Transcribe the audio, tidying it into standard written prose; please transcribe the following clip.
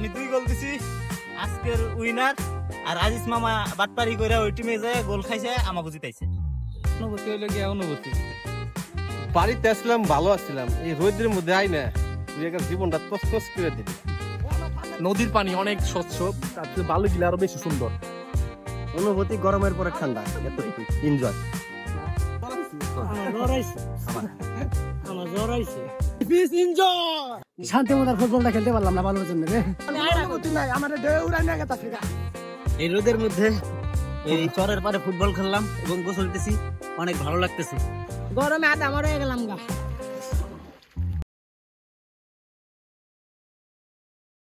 আমি 2 গোল দিছি আজকের উইনার আর আজিজ মামা বাটপারি করে ওই টিমে যায় গোল খাইছে আমাকে জিতাইছে অনুভূতি হইলো কি অনুভূতি বাড়িতে আসলাম ভালো আসছিলাম এই রোদের মধ্যে আই না তুই একটা জীবনটা তসতস করে দিবি নদীর পানি অনেক স্বচ্ছ তার চেয়ে বালুগুলো আরো বেশি সুন্দর অনুভূতি গরমের পরে ঠান্ডা এনজয় শান্তি মতো ফুটবলটা খেলতে পারলাম না ভালোর জন্য রে এই রোদের মধ্যে এই চরের পারে ফুটবল খেললাম এবং গোসল দিতেছি অনেক ভালো লাগতেছে গরমে হাত আমার হয়ে গেলাম গা